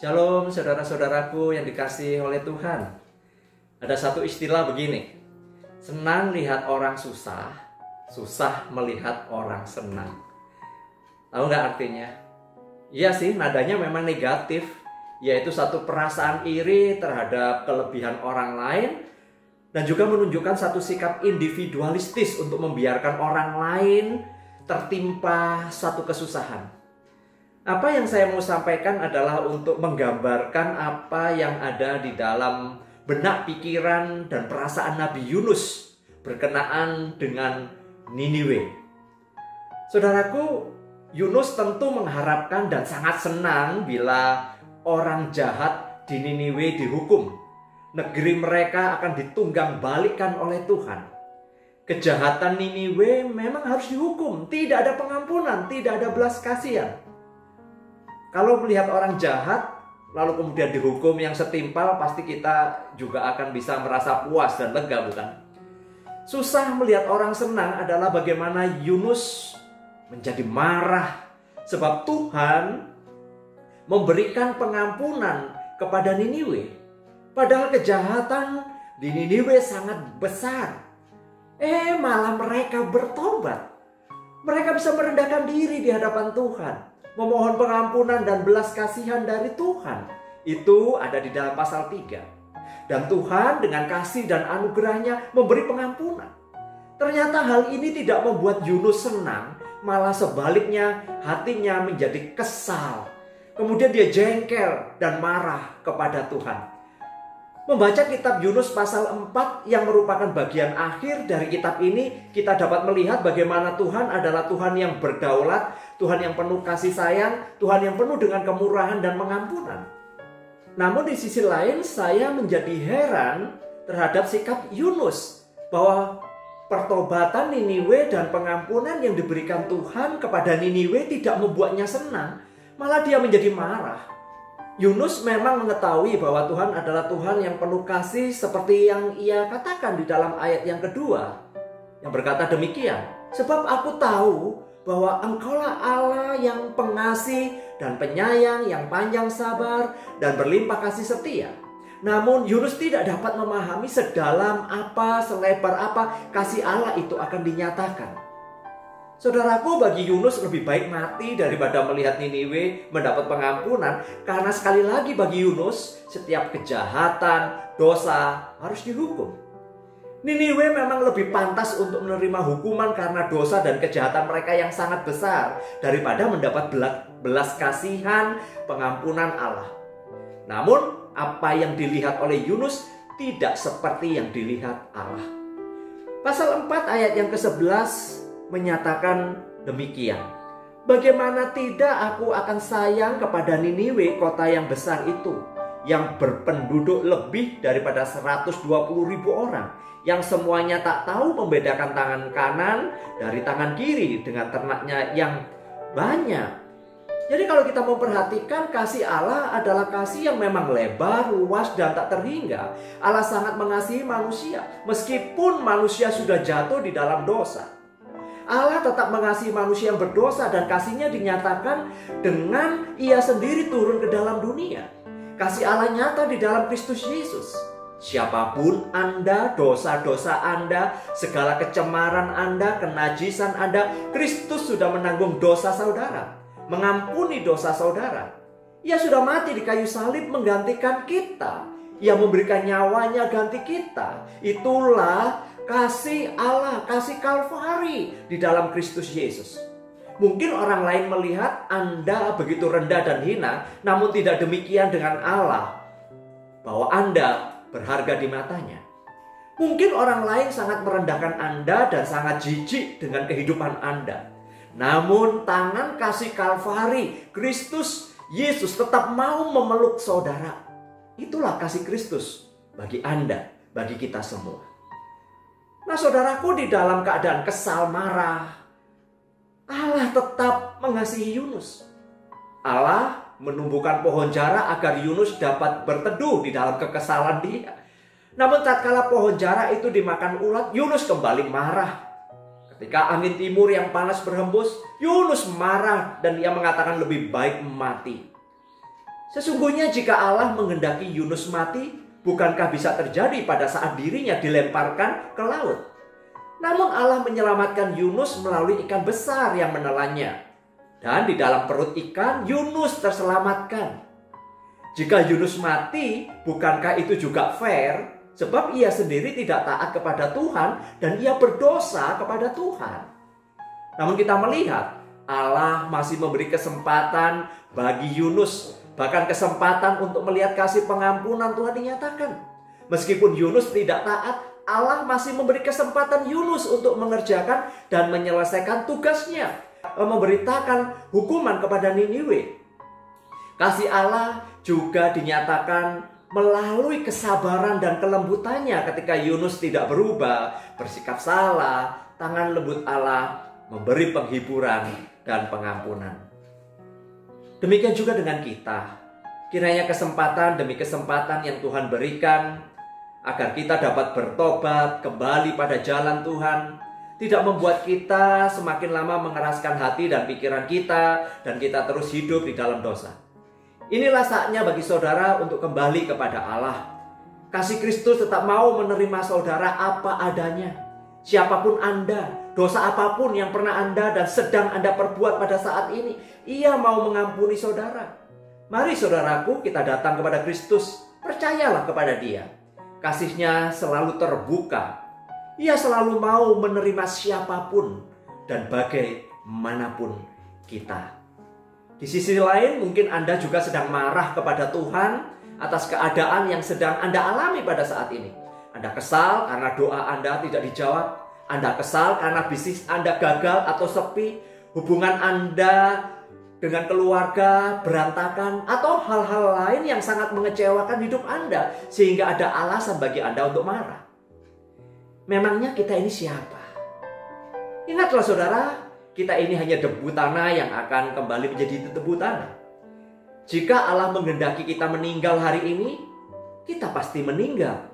Shalom saudara-saudaraku yang dikasihi oleh Tuhan. Ada satu istilah begini. Senang lihat orang susah, susah melihat orang senang. Tahu nggak artinya? Iya sih, nadanya memang negatif, yaitu satu perasaan iri terhadap kelebihan orang lain dan juga menunjukkan satu sikap individualistis untuk membiarkan orang lain tertimpa satu kesusahan. Apa yang saya mau sampaikan adalah untuk menggambarkan apa yang ada di dalam benak pikiran dan perasaan Nabi Yunus berkenaan dengan Niniwe. Saudaraku, Yunus tentu mengharapkan dan sangat senang bila orang jahat di Niniwe dihukum. Negeri mereka akan ditunggang balikan oleh Tuhan. Kejahatan Niniwe memang harus dihukum. Tidak ada pengampunan, tidak ada belas kasihan. Kalau melihat orang jahat, lalu kemudian dihukum yang setimpal, pasti kita juga akan bisa merasa puas dan lega, bukan? Susah melihat orang senang adalah bagaimana Yunus menjadi marah. Sebab Tuhan memberikan pengampunan kepada Niniwe. Padahal kejahatan di Niniwe sangat besar. Malah mereka bertobat. Mereka bisa merendahkan diri di hadapan Tuhan, memohon pengampunan dan belas kasihan dari Tuhan. Itu ada di dalam pasal 3. Dan Tuhan dengan kasih dan anugerahnya memberi pengampunan. Ternyata hal ini tidak membuat Yunus senang, malah sebaliknya hatinya menjadi kesal. Kemudian dia jengkel dan marah kepada Tuhan. Membaca kitab Yunus pasal 4 yang merupakan bagian akhir dari kitab ini, kita dapat melihat bagaimana Tuhan adalah Tuhan yang berdaulat, Tuhan yang penuh kasih sayang, Tuhan yang penuh dengan kemurahan dan pengampunan. Namun di sisi lain saya menjadi heran terhadap sikap Yunus, bahwa pertobatan Niniwe dan pengampunan yang diberikan Tuhan kepada Niniwe tidak membuatnya senang, malah dia menjadi marah. Yunus memang mengetahui bahwa Tuhan adalah Tuhan yang penuh kasih seperti yang ia katakan di dalam ayat yang kedua, yang berkata demikian, sebab aku tahu bahwa Engkaulah Allah yang pengasih dan penyayang, yang panjang sabar dan berlimpah kasih setia. Namun Yunus tidak dapat memahami sedalam apa, selebar apa kasih Allah itu akan dinyatakan. Saudaraku, bagi Yunus lebih baik mati daripada melihat Niniwe mendapat pengampunan, karena sekali lagi bagi Yunus setiap kejahatan, dosa harus dihukum. Niniwe memang lebih pantas untuk menerima hukuman karena dosa dan kejahatan mereka yang sangat besar daripada mendapat belas kasihan, pengampunan Allah. Namun apa yang dilihat oleh Yunus tidak seperti yang dilihat Allah. Pasal 4 ayat yang ke-11 menyatakan demikian. Bagaimana tidak aku akan sayang kepada Niniwe, kota yang besar itu, yang berpenduduk lebih daripada 120.000 orang, yang semuanya tak tahu membedakan tangan kanan dari tangan kiri dengan ternaknya yang banyak. Jadi kalau kita memperhatikan, kasih Allah adalah kasih yang memang lebar, luas, dan tak terhingga. Allah sangat mengasihi manusia, meskipun manusia sudah jatuh di dalam dosa. Allah tetap mengasihi manusia yang berdosa, dan kasihnya dinyatakan dengan ia sendiri turun ke dalam dunia. Kasih Allah nyata di dalam Kristus Yesus. Siapapun Anda, dosa-dosa Anda, segala kecemaran Anda, kenajisan Anda, Kristus sudah menanggung dosa saudara, mengampuni dosa saudara. Ia sudah mati di kayu salib menggantikan kita. Ia memberikan nyawanya ganti kita. Itulah kasih Allah, kasih Kalvari di dalam Kristus Yesus. Mungkin orang lain melihat Anda begitu rendah dan hina, namun tidak demikian dengan Allah, bahwa Anda berharga di matanya. Mungkin orang lain sangat merendahkan Anda dan sangat jijik dengan kehidupan Anda. Namun tangan kasih Kalvari, Kristus Yesus tetap mau memeluk saudara. Itulah kasih Kristus bagi Anda, bagi kita semua. Nah saudaraku, di dalam keadaan kesal, marah, Allah tetap mengasihi Yunus. Allah menumbuhkan pohon jara agar Yunus dapat berteduh di dalam kekesalan dia. Namun tatkala pohon jara itu dimakan ulat, Yunus kembali marah. Ketika angin timur yang panas berhembus, Yunus marah dan ia mengatakan lebih baik mati. Sesungguhnya jika Allah menghendaki Yunus mati, bukankah bisa terjadi pada saat dirinya dilemparkan ke laut? Namun Allah menyelamatkan Yunus melalui ikan besar yang menelannya. Dan di dalam perut ikan, Yunus terselamatkan. Jika Yunus mati, bukankah itu juga fair? Sebab ia sendiri tidak taat kepada Tuhan dan ia berdosa kepada Tuhan. Namun kita melihat Allah masih memberi kesempatan bagi Yunus, bahkan kesempatan untuk melihat kasih pengampunan Tuhan dinyatakan. Meskipun Yunus tidak taat, Allah masih memberi kesempatan Yunus untuk mengerjakan dan menyelesaikan tugasnya, memberitakan hukuman kepada Niniwe. Kasih Allah juga dinyatakan melalui kesabaran dan kelembutannya ketika Yunus tidak berubah, bersikap salah. Tangan lembut Allah memberi penghiburan dan pengampunan. Demikian juga dengan kita. Kiranya kesempatan demi kesempatan yang Tuhan berikan agar kita dapat bertobat kembali pada jalan Tuhan, tidak membuat kita semakin lama mengeraskan hati dan pikiran kita, dan kita terus hidup di dalam dosa. Inilah saatnya bagi saudara untuk kembali kepada Allah. Kasih Kristus tetap mau menerima saudara apa adanya. Siapapun Anda, dosa apapun yang pernah Anda dan sedang Anda perbuat pada saat ini, Ia mau mengampuni saudara. Mari saudaraku, kita datang kepada Kristus, percayalah kepada Dia. Kasih-Nya selalu terbuka. Ia selalu mau menerima siapapun dan bagaimanapun kita. Di sisi lain, mungkin Anda juga sedang marah kepada Tuhan atas keadaan yang sedang Anda alami pada saat ini. Anda kesal karena doa Anda tidak dijawab. Anda kesal karena bisnis Anda gagal atau sepi. Hubungan Anda dengan keluarga berantakan. Atau hal-hal lain yang sangat mengecewakan hidup Anda, sehingga ada alasan bagi Anda untuk marah. Memangnya kita ini siapa? Ingatlah saudara, kita ini hanya debu tanah yang akan kembali menjadi debu tanah. Jika Allah menghendaki kita meninggal hari ini, kita pasti meninggal.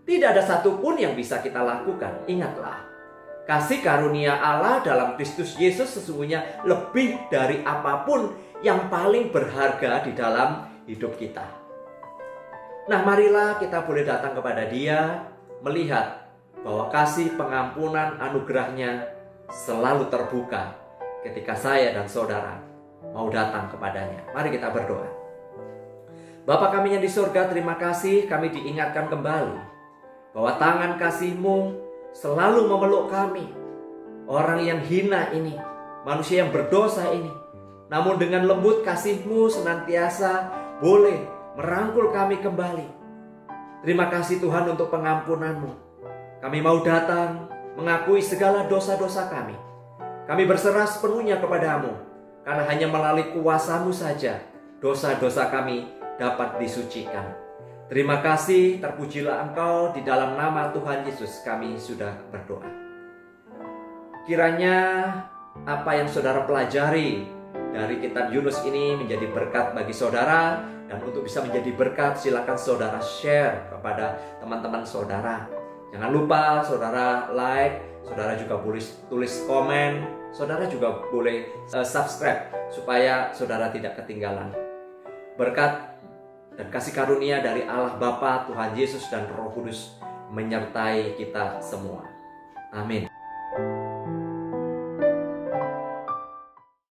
Tidak ada satupun yang bisa kita lakukan. Ingatlah, kasih karunia Allah dalam Kristus Yesus sesungguhnya lebih dari apapun yang paling berharga di dalam hidup kita. Nah, marilah kita boleh datang kepada Dia, melihat bahwa kasih pengampunan anugerahnya selalu terbuka ketika saya dan saudara mau datang kepadanya. Mari kita berdoa. Bapa kami yang di surga, terima kasih kami diingatkan kembali bahwa tangan kasih-Mu selalu memeluk kami, orang yang hina ini, manusia yang berdosa ini. Namun dengan lembut kasih-Mu senantiasa boleh merangkul kami kembali. Terima kasih Tuhan untuk pengampunan-Mu. Kami mau datang mengakui segala dosa-dosa kami. Kami berserah sepenuhnya kepadamu, karena hanya melalui kuasa-Mu saja dosa-dosa kami dapat disucikan. Terima kasih, terpujilah Engkau. Di dalam nama Tuhan Yesus kami sudah berdoa. Kiranya apa yang saudara pelajari dari kitab Yunus ini menjadi berkat bagi saudara. Dan untuk bisa menjadi berkat, silakan saudara share kepada teman-teman saudara. Jangan lupa saudara like, saudara juga boleh tulis komen, saudara juga boleh subscribe supaya saudara tidak ketinggalan. Berkat dan kasih karunia dari Allah Bapa, Tuhan Yesus dan Roh Kudus menyertai kita semua. Amin.